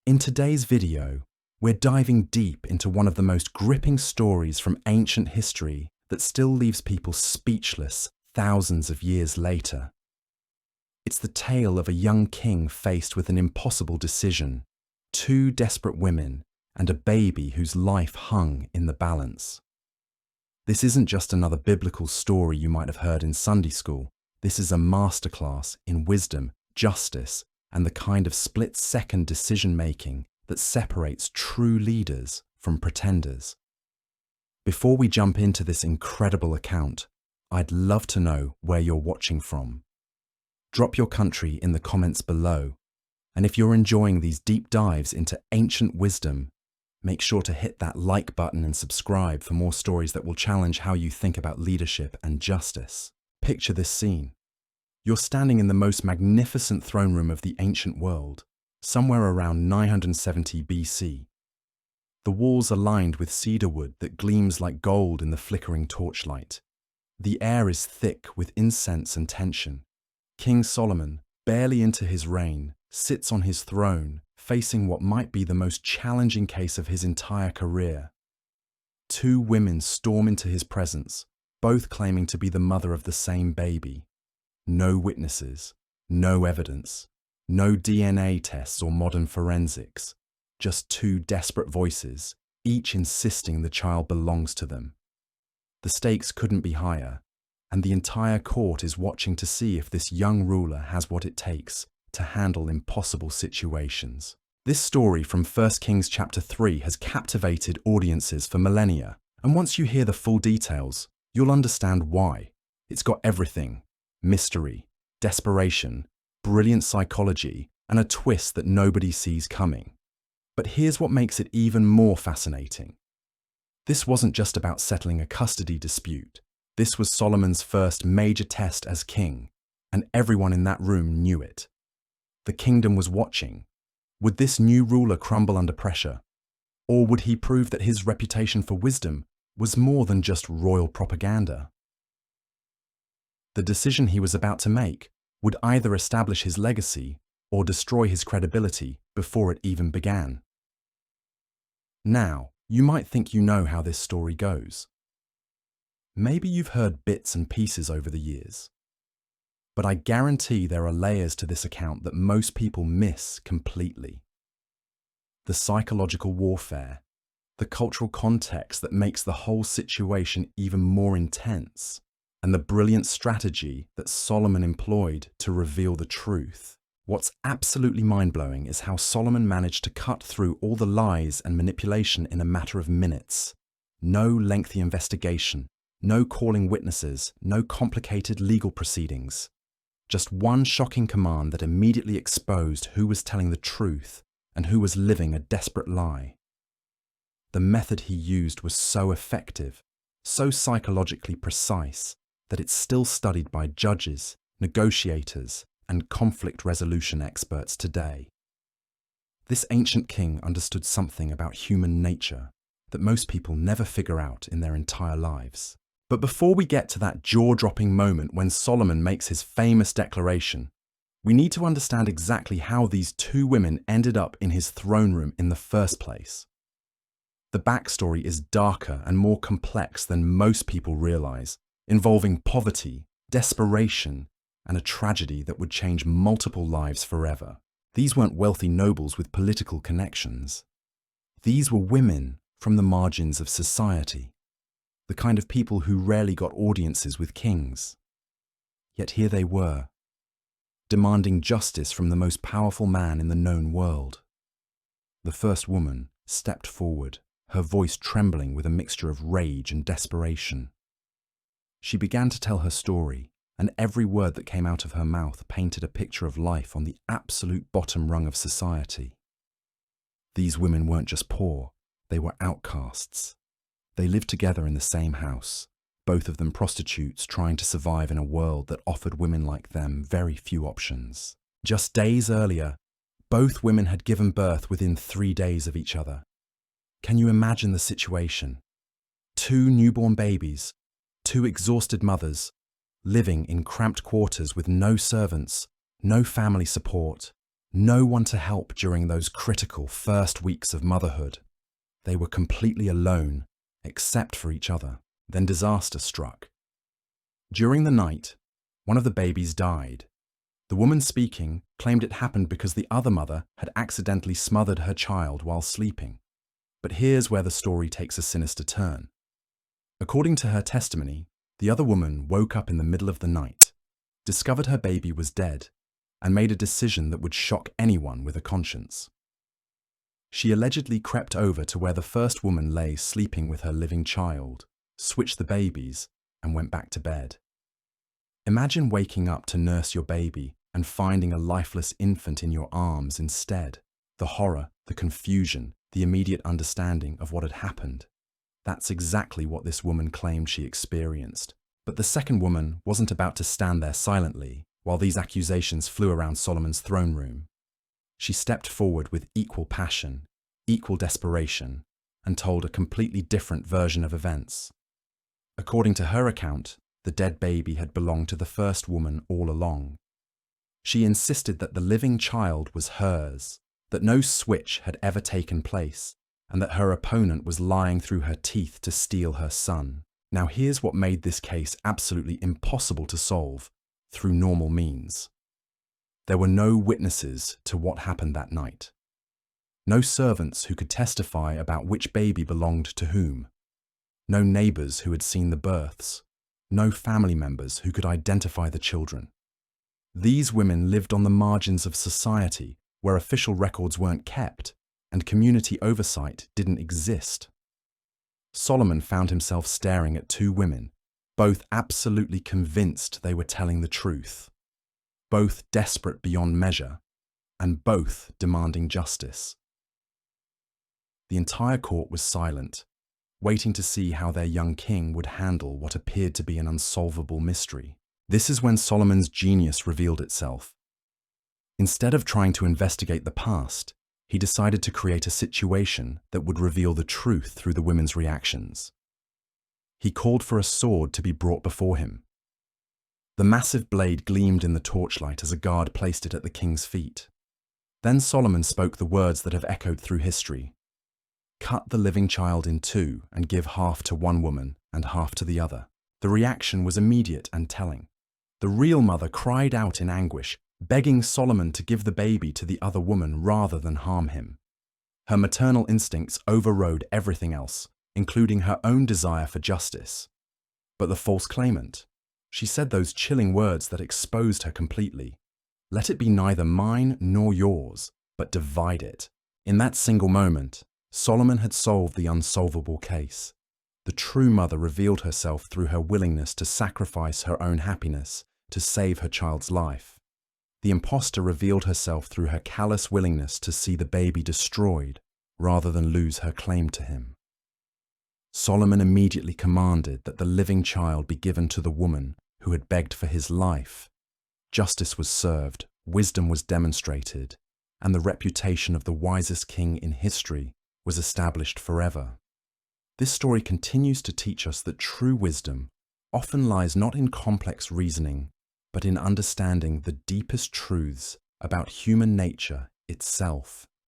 In today's video, we're diving deep into one of the most gripping stories from ancient history that still leaves people speechless thousands of years later. It's the tale of a young king faced with an impossible decision, two desperate women, and a baby whose life hung in the balance. This isn't just another biblical story you might have heard in Sunday school. This is a masterclass in wisdom, justice, and the kind of split-second decision-making that separates true leaders from pretenders. Before we jump into this incredible account, I'd love to know where you're watching from. Drop your country in the comments below, and if you're enjoying these deep dives into ancient wisdom, make sure to hit that like button and subscribe for more stories that will challenge how you think about leadership and justice. Picture this scene. You're standing in the most magnificent throne room of the ancient world, somewhere around 970 BC. The walls are lined with cedar wood that gleams like gold in the flickering torchlight. The air is thick with incense and tension. King Solomon, barely into his reign, sits on his throne, facing what might be the most challenging case of his entire career. Two women storm into his presence, both claiming to be the mother of the same baby. No witnesses, no evidence, no DNA tests or modern forensics, just two desperate voices, each insisting the child belongs to them. The stakes couldn't be higher, and the entire court is watching to see if this young ruler has what it takes to handle impossible situations. This story from 1 Kings chapter 3 has captivated audiences for millennia, and once you hear the full details, you'll understand why. It's got everything: mystery, desperation, brilliant psychology, and a twist that nobody sees coming. But here's what makes it even more fascinating. This wasn't just about settling a custody dispute. This was Solomon's first major test as king, and everyone in that room knew it. The kingdom was watching. Would this new ruler crumble under pressure? Or would he prove that his reputation for wisdom was more than just royal propaganda? The decision he was about to make would either establish his legacy or destroy his credibility before it even began. Now, you might think you know how this story goes. Maybe you've heard bits and pieces over the years. But I guarantee there are layers to this account that most people miss completely. The psychological warfare, the cultural context that makes the whole situation even more intense, and the brilliant strategy that Solomon employed to reveal the truth. What's absolutely mind-blowing is how Solomon managed to cut through all the lies and manipulation in a matter of minutes. No lengthy investigation, no calling witnesses, no complicated legal proceedings. Just one shocking command that immediately exposed who was telling the truth and who was living a desperate lie. The method he used was so effective, so psychologically precise, that it's still studied by judges, negotiators, and conflict resolution experts today. This ancient king understood something about human nature that most people never figure out in their entire lives. But before we get to that jaw-dropping moment when Solomon makes his famous declaration, we need to understand exactly how these two women ended up in his throne room in the first place. The backstory is darker and more complex than most people realize, involving poverty, desperation, and a tragedy that would change multiple lives forever. These weren't wealthy nobles with political connections. These were women from the margins of society, the kind of people who rarely got audiences with kings. Yet here they were, demanding justice from the most powerful man in the known world. The first woman stepped forward, her voice trembling with a mixture of rage and desperation. She began to tell her story, and every word that came out of her mouth painted a picture of life on the absolute bottom rung of society. These women weren't just poor, they were outcasts. They lived together in the same house, both of them prostitutes trying to survive in a world that offered women like them very few options. Just days earlier, both women had given birth within 3 days of each other. Can you imagine the situation? 2 newborn babies, 2 exhausted mothers, living in cramped quarters with no servants, no family support, No one to help during those critical first weeks of motherhood. They were completely alone, except for each other. Then disaster struck. During the night, one of the babies died. The woman speaking claimed it happened because the other mother had accidentally smothered her child while sleeping. But here's where the story takes a sinister turn. According to her testimony, the other woman woke up in the middle of the night, discovered her baby was dead, and made a decision that would shock anyone with a conscience. She allegedly crept over to where the first woman lay sleeping with her living child, switched the babies, and went back to bed. Imagine waking up to nurse your baby and finding a lifeless infant in your arms instead. The horror, the confusion, the immediate understanding of what had happened. That's exactly what this woman claimed she experienced. But the second woman wasn't about to stand there silently while these accusations flew around Solomon's throne room. She stepped forward with equal passion, equal desperation, and told a completely different version of events. According to her account, the dead baby had belonged to the first woman all along. She insisted that the living child was hers, that no switch had ever taken place, and that her opponent was lying through her teeth to steal her son. Now here's what made this case absolutely impossible to solve through normal means. There were no witnesses to what happened that night. No servants who could testify about which baby belonged to whom. No neighbors who had seen the births. No family members who could identify the children. These women lived on the margins of society where official records weren't kept and community oversight didn't exist. Solomon found himself staring at two women, both absolutely convinced they were telling the truth, both desperate beyond measure, and both demanding justice. The entire court was silent, waiting to see how their young king would handle what appeared to be an unsolvable mystery. This is when Solomon's genius revealed itself. Instead of trying to investigate the past, he decided to create a situation that would reveal the truth through the women's reactions. He called for a sword to be brought before him. The massive blade gleamed in the torchlight as a guard placed it at the king's feet. Then Solomon spoke the words that have echoed through history. Cut the living child in two and give half to one woman and half to the other. The reaction was immediate and telling. The real mother cried out in anguish, begging Solomon to give the baby to the other woman rather than harm him. Her maternal instincts overrode everything else, including her own desire for justice. But the false claimant, she said those chilling words that exposed her completely. Let it be neither mine nor yours, but divide it. In that single moment, Solomon had solved the unsolvable case. The true mother revealed herself through her willingness to sacrifice her own happiness to save her child's life. The impostor revealed herself through her callous willingness to see the baby destroyed rather than lose her claim to him. Solomon immediately commanded that the living child be given to the woman who had begged for his life. Justice was served, wisdom was demonstrated, and the reputation of the wisest king in history was established forever. This story continues to teach us that true wisdom often lies not in complex reasoning, but in understanding the deepest truths about human nature itself.